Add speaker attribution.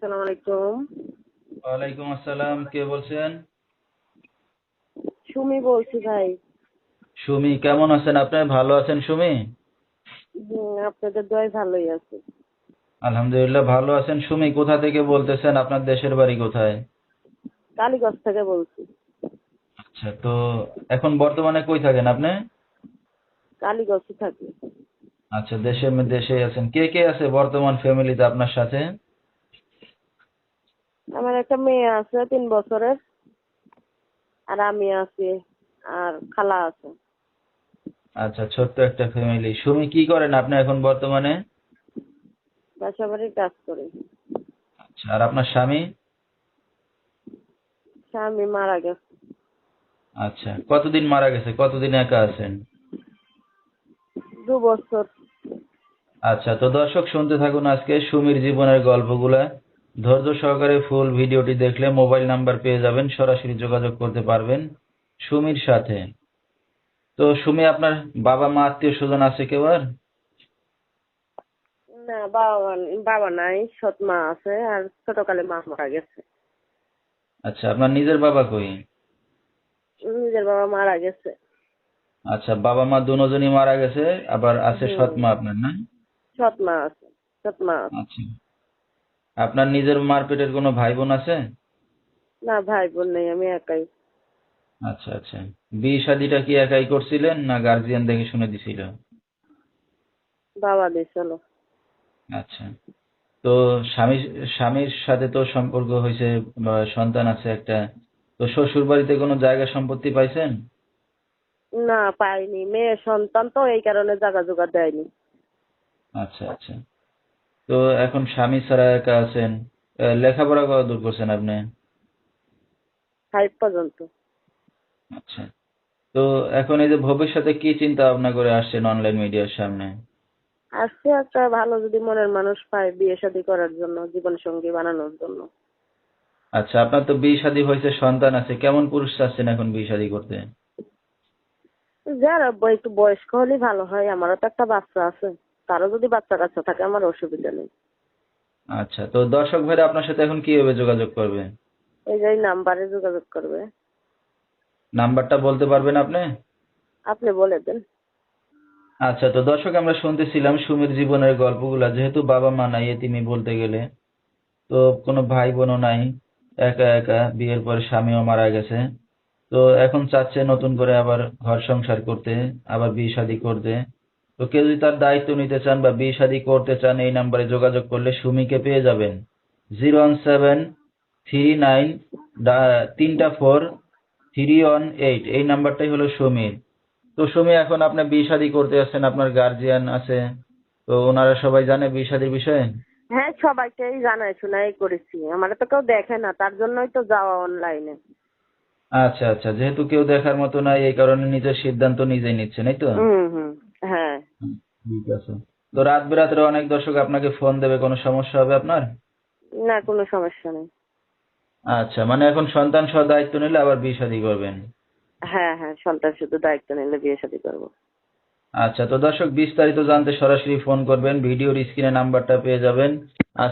Speaker 1: আসসালামু আলাইকুম।
Speaker 2: ওয়ালাইকুম আসসালাম, কে বলছেন?
Speaker 1: সুমি বলছি ভাই।
Speaker 2: সুমি, কেমন আছেন আপনি? ভালো আছেন সুমি?
Speaker 1: আপনাদের দয় ভালোই আছে।
Speaker 2: আলহামদুলিল্লাহ ভালো আছেন। সুমি, কোথা থেকে বলতেছেন? আপনার দেশের বাড়ি কোথায়?
Speaker 1: কালীগঞ্জ থেকে বলছি।
Speaker 2: আচ্ছা, তো এখন বর্তমানে কই থাকেন আপনি?
Speaker 1: কালীগঞ্জে থাকি।
Speaker 2: আচ্ছা, দেশে আছেন। কে কে আছে বর্তমান ফ্যামিলিতে আপনার সাথে?
Speaker 1: আমার একটা মেয়ে আছে 3 বছরের, আর আমি আছি, আর খালা আছে।
Speaker 2: আচ্ছা, ছোট্ট একটা ফ্যামিলি। সুমি, কি করেন আপনি এখন বর্তমানে?
Speaker 1: বাসা বাড়ির কাজ করি।
Speaker 2: আচ্ছা, আর আপনার স্বামী?
Speaker 1: স্বামী মারা গেছে।
Speaker 2: আচ্ছা, কতদিন মারা গেছে? কতদিন একা আছেন?
Speaker 1: 2 বছর।
Speaker 2: আচ্ছা, তো দর্শক শুনতে থাকুন আজকে সুমির জীবনের গল্পগুলা। ধৈর্য সহকারে ফুল ভিডিওটি দেখলে মোবাইল নাম্বার পেয়ে যাবেন, সরাসরি যোগাযোগ করতে পারবেন সুমির সাথে। তো সুমি, আপনার বাবা মা আত্মীয় স্বজন আছে কেউ আর?
Speaker 1: না, বাবা নাই, সৎ মা আছে, আর ছোটকালে মা মারা গেছে।
Speaker 2: আচ্ছা, আপনার নিজের বাবা কই?
Speaker 1: নিজের বাবা মারা গেছে।
Speaker 2: আচ্ছা, বাবা মা দুজনই মারা গেছে, আবার আছে সৎ
Speaker 1: হুম।
Speaker 2: মা আপনার, না?
Speaker 1: সৎ মা আছে। সৎ মা আছে।
Speaker 2: আচ্ছা, আপনার নিজের মার পেটের কোনো ভাই বোন আছে?
Speaker 1: না, ভাই বোন নেই, আমি একাই।
Speaker 2: আচ্ছা আচ্ছা, বিয়ে শাদিটা কি একাই করছিলেন না গার্জিয়ান দেখে শুনে দিছিল?
Speaker 1: বাবা দিছিল।
Speaker 2: আচ্ছা, তো স্বামীর সাথে তো সম্পর্ক হয়েছে, বা সন্তান আছে একটা। তো শ্বশুর বাড়িতে কোনো জায়গা সম্পত্তি পাইছেন?
Speaker 1: না, পাইনি, মেয়ে সন্তান তো এই কারণে জায়গা জোগাড় দেয়নি।
Speaker 2: আচ্ছা আচ্ছা, তো এখন স্বামী ছাড়া একা আছেন। লেখাপড়া কত দূর করছেন আপনি?
Speaker 1: 5 পর্যন্ত।
Speaker 2: আচ্ছা, তো এখন এই যে ভবিষ্যতে কি চিন্তা ভাবনা করে আসছেন অনলাইন মিডিয়ার সামনে?
Speaker 1: আসছে একটা ভালো যদি মনের মানুষ পায় বিয়ে শাদী করার জন্য, জীবন সঙ্গী বানানোর জন্য।
Speaker 2: আচ্ছা, আপনার তো বিয়ে শাদী হয়েছে, সন্তান আছে, কেমন পুরুষ চাচ্ছেন এখন বিয়ে শাদী করতে?
Speaker 1: যারা একটু বয়স্ক হলেই ভালো হয়, আমারও তো একটা বাচ্চা আছে। তারও যদি বাচ্চা কাচ্চা থাকে আমার অসুবিধা নেই।
Speaker 2: আচ্ছা, তো দর্শক ভাইরা আপনার সাথে এখন কিভাবে যোগাযোগ করবে?
Speaker 1: এই যে এই নাম্বারে যোগাযোগ করবে।
Speaker 2: নাম্বারটা বলতে পারবেন আপনি?
Speaker 1: আপনি বলে দেন।
Speaker 2: আচ্ছা, তো দর্শক আমরা শুনতেছিলাম সুমির জীবনের গল্পগুলা। যেহেতু বাবা মা নাই, এতিমি বলতে গেলে, তো কোনো ভাই বোনও নাই, একা একা, বিয়ের পর স্বামীও মারা গেছে। তো এখন চাচ্ছে নতুন করে আবার ঘর সংসার করতে, আবার বিয়ে শাদী করতে। তো কেউ যদি তার দায়িত্ব নিতে চান বা বিয়ে শাদী করতে চান, এই নাম্বারে যোগাযোগ করলে সুমিকে পেয়ে যাবেন। 01739 3 4 318, এই নাম্বারটাই হলো সুমির। তো সুমি, এখন আপনি বিয়ে শাদী করতে যাচ্ছেন, আপনার গার্জিয়ান আছে, তো ওনারা সবাই জানে বিয়ে শাদীর বিষয়ে?
Speaker 1: হ্যাঁ, সবাইকেই জানাই শোনাই করেছি, আমার তো কেউ দেখে না, তার জন্যই তো যাওয়া অনলাইনে।
Speaker 2: আচ্ছা আচ্ছা, যেহেতু কেউ দেখার মতো নাই, এই কারণে নিজের সিদ্ধান্ত নিজেই নিচ্ছেন, এই তো?
Speaker 1: হুম হুম। হ্যাঁ।
Speaker 2: হুম, ঠিক আছে। তো রাত বেরাত্রে অনেক দর্শক আপনাকে ফোন দেবে, কোনো সমস্যা হবে আপনার?
Speaker 1: না, কোনো সমস্যা নেই।
Speaker 2: আচ্ছা, মানে এখন সন্তান সহ দায়িত্ব নিলে আবার বিয়ে শাদী করবেন?
Speaker 1: হ্যাঁ হ্যাঁ, সন্তান শুধু দায়িত্ব নিলে বিয়ে শাদী করবো।
Speaker 2: আচ্ছা, তো দর্শক বিস্তারিত জানতে সরাসরি ফোন করবেন, ভিডিওর স্ক্রিনে নাম্বারটা পেয়ে যাবেন। আজ